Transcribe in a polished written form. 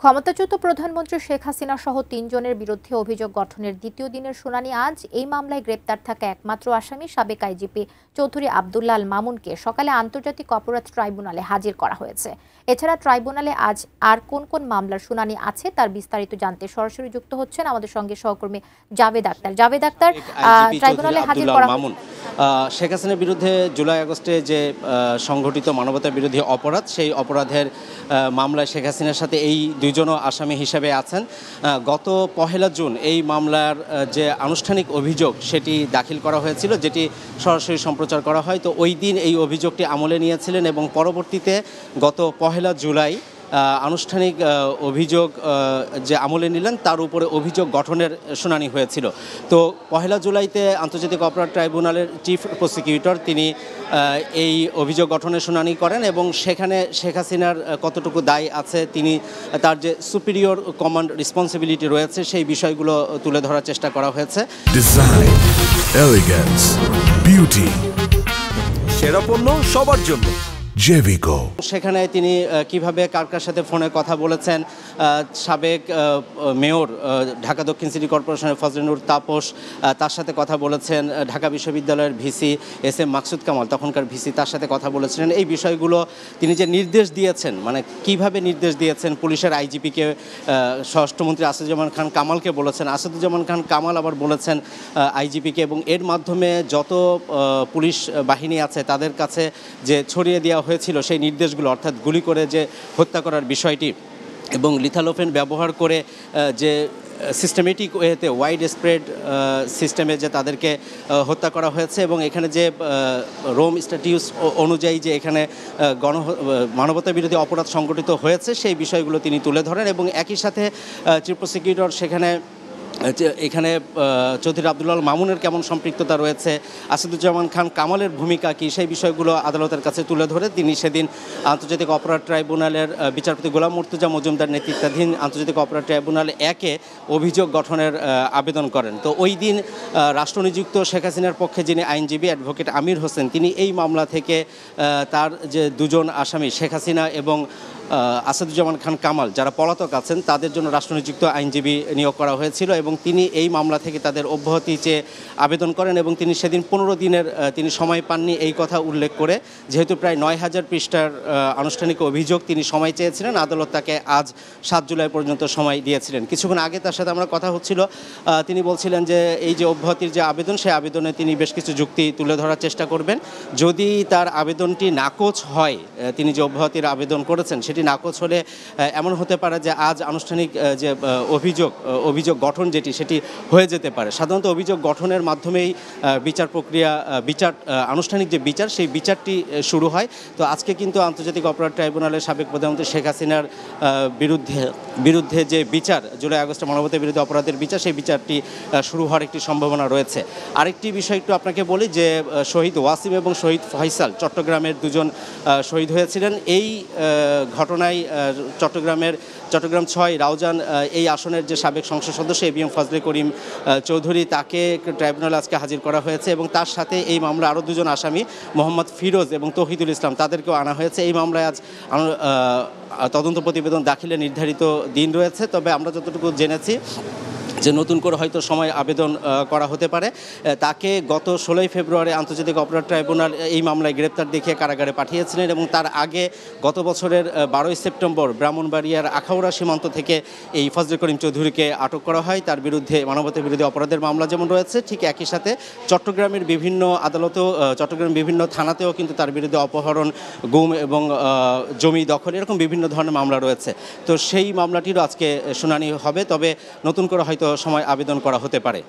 ক্ষমতাচ্যুত প্রধানমন্ত্রী শেখ হাসিনা সহ ৩ জনের বিরুদ্ধে অভিযোগ গঠনের দ্বিতীয় দিনের শুনানি আজ। এই মামলায় গ্রেপ্তার থাকা একমাত্র আসামি সাবেক আইজিপি চৌধুরী আব্দুল্লাহ আল মামুনকে সকালে আন্তর্জাতিক অপরাধ ট্রাইব্যুনালে হাজির করা হয়েছে। এছাড়া ট্রাইব্যুনালে আজ আর কোন কোন মামলার শুনানি আছে তার বিস্তারিত জানতে সরাসরি যুক্ত হচ্ছেন আমাদের সঙ্গে সহকর্মী জাভেদ আক্তার। ট্রাইব্যুনালে হাজির করা শেখ হাসিনার বিরুদ্ধে জুলাই আগস্টে যে সংঘটিত মানবতা বিরোধী অপরাধ, সেই অপরাধের মামলায় শেখ হাসিনার সাথে এই দুইজনও আসামি হিসেবে আছেন। গত ১ জুন এই মামলার যে আনুষ্ঠানিক অভিযোগ সেটি দাখিল করা হয়েছিল, যেটি সরাসরি সম্প্রচার করা হয়। তো ওই দিন এই অভিযোগটি আমলে নিয়েছিলেন এবং পরবর্তীতে গত ১ জুলাই আনুষ্ঠানিক অভিযোগ যে আমলে নিলেন তার উপরে অভিযোগ গঠনের শুনানি হয়েছিল। তো ১ জুলাইতে আন্তর্জাতিক অপরাধ ট্রাইব্যুনালের চিফ প্রসিকিউটর তিনি এই অভিযোগ গঠনের শুনানি করেন এবং সেখানে শেখ হাসিনার কতটুকু দায় আছে, তিনি তার যে সুপিরিয়র কমান্ড রেসপন্সিবিলিটি রয়েছে সেই বিষয়গুলো তুলে ধরার চেষ্টা করা হয়েছে। ডিজাইন, এলিগেন্স, বিউটি, সেরা পণ্য সবার জন্য জেভিকো। সেখানে তিনি কিভাবে কার কার সাথে ফোনে কথা বলেছেন, সাবেক মেয়র ঢাকা দক্ষিণ সিটি কর্পোরেশনের ফজলেনুর তাপস তার সাথে কথা বলেছেন, ঢাকা বিশ্ববিদ্যালয়ের ভিসি এস.এম. মাকসুদ কামাল তখনকার ভিসি তার সাথে কথা বলেছিলেন। এই বিষয়গুলো তিনি যে নির্দেশ দিয়েছেন, মানে কিভাবে নির্দেশ দিয়েছেন, পুলিশের আইজিপিকে স্বরাষ্ট্রমন্ত্রী আসাদুজ্জামান খান কামালকে বলেছেন, আসাদুজ্জামান খান কামাল আবার বলেছেন আইজিপিকে, এবং এর মাধ্যমে যত পুলিশ বাহিনী আছে তাদের কাছে যে ছড়িয়ে দেওয়া হয়েছিল সেই নির্দেশগুলো, অর্থাৎ গুলি করে যে হত্যা করার বিষয়টি এবং লিথাল ওয়েপন ব্যবহার করে যে সিস্টেমেটিক ওয়েতে ওয়াইড স্প্রেড সিস্টেমে যে তাদেরকে হত্যা করা হয়েছে এবং এখানে যে রোম স্ট্যাটিউস অনুযায়ী যে এখানে মানবতা বিরোধী অপরাধ সংগঠিত হয়েছে সেই বিষয়গুলো তিনি তুলে ধরেন। এবং একই সাথে চিফ প্রসিকিউটর এখানে চৌধুরী আব্দুল্লাহ আল মামুনের কেমন সম্পৃক্ততা রয়েছে, আসাদুজ্জামান খান কামালের ভূমিকা কী, সেই বিষয়গুলো আদালতের কাছে তুলে ধরে তিনি সেদিন আন্তর্জাতিক অপরাধ ট্রাইব্যুনালের বিচারপতি গোলাম মুর্তজা মজুমদার নেতৃত্বাধীন আন্তর্জাতিক অপরাধ ট্রাইব্যুনাল 1-এ অভিযোগ গঠনের আবেদন করেন। তো ওই দিন রাষ্ট্রনিযুক্ত শেখ হাসিনার পক্ষে যিনি আইনজীবী অ্যাডভোকেট আমির হোসেন, তিনি এই মামলা থেকে তার যে দুজন আসামি শেখ হাসিনা এবং আসাদুজ্জামান খান কামাল যারা পলাতক আছেন তাদের জন্য রাষ্ট্রনিযুক্ত আইনজীবী নিয়োগ করা হয়েছিল এবং তিনি এই মামলা থেকে তাদের অব্যাহতি চেয়ে আবেদন করেন এবং তিনি সেদিন 15 দিনের তিনি সময় পাননি এই কথা উল্লেখ করে, যেহেতু প্রায় 9000 পৃষ্ঠার আনুষ্ঠানিক অভিযোগ তিনি সময় চেয়েছিলেন, আদালত তাকে আজ 7 জুলাই পর্যন্ত সময় দিয়েছিলেন। কিছুক্ষণ আগে তার সাথে আমরা কথা হচ্ছিল, তিনি বলছিলেন যে এই যে অব্যাহতির যে আবেদন সেই আবেদনে তিনি বেশ কিছু যুক্তি তুলে ধরার চেষ্টা করবেন। যদি তার আবেদনটি নাকচ হয়, তিনি যে অব্যাহতির আবেদন করেছেন সেটি নাকচ হলে এমন হতে পারে যে আজ আনুষ্ঠানিক যে অভিযোগ গঠন যেটি সেটি হয়ে যেতে পারে। সাধারণত অভিযোগ গঠনের মাধ্যমেই বিচার প্রক্রিয়া আনুষ্ঠানিক যে বিচার সেই বিচারটি শুরু হয়। তো আজকে কিন্তু আন্তর্জাতিক অপরাধ ট্রাইব্যুনালের সাবেক প্রধানমন্ত্রী শেখ হাসিনার বিরুদ্ধে যে বিচার, জুলাই আগস্টে মানবতা বিরোধী অপরাধের বিচার, সেই বিচারটি শুরু হওয়ার একটি সম্ভাবনা রয়েছে। আরেকটি বিষয় একটু আপনাকে বলি যে শহীদ ওয়াসিম এবং শহীদ ফয়সাল চট্টগ্রামের দুজন শহীদ হয়েছিলেন। এই ঘটনায় চট্টগ্রাম 6 রাউজান এই আসনের যে সাবেক সংসদ সদস্য এবিএম ফজলে করিম চৌধুরী, তাকে ট্রাইব্যুনালে আজকে হাজির করা হয়েছে এবং তার সাথে এই মামলা আরও দুজন আসামি মোহাম্মদ ফিরোজ এবং তৌহিদুল ইসলাম তাদেরকেও আনা হয়েছে। এই মামলায় আজ তদন্ত প্রতিবেদন দাখিলের নির্ধারিত দিন রয়েছে। তবে আমরা যতটুকু জেনেছি যে নতুন করে হয়তো সময় আবেদন করা হতে পারে। তাকে গত 16 ফেব্রুয়ারি আন্তর্জাতিক অপরাধ ট্রাইব্যুনাল এই মামলায় গ্রেপ্তার দেখিয়ে কারাগারে পাঠিয়েছিলেন এবং তার আগে গত বছরের 12 সেপ্টেম্বর ব্রাহ্মণবাড়িয়ার আখাউড়া সীমান্ত থেকে এই ফজলে করিম চৌধুরীকে আটক করা হয়। তার বিরুদ্ধে মানবতা বিরোধী অপরাধের মামলা যেমন রয়েছে, ঠিক একই সাথে চট্টগ্রামের বিভিন্ন আদালতেও, চট্টগ্রামের বিভিন্ন থানাতেও কিন্তু তার বিরুদ্ধে অপহরণ, গুম এবং জমি দখল এরকম বিভিন্ন ধরনের মামলা রয়েছে। তো সেই মামলাটিরও আজকে শুনানি হবে, তবে নতুন করে হয়তো সময় আবেদন করা হতে পারে।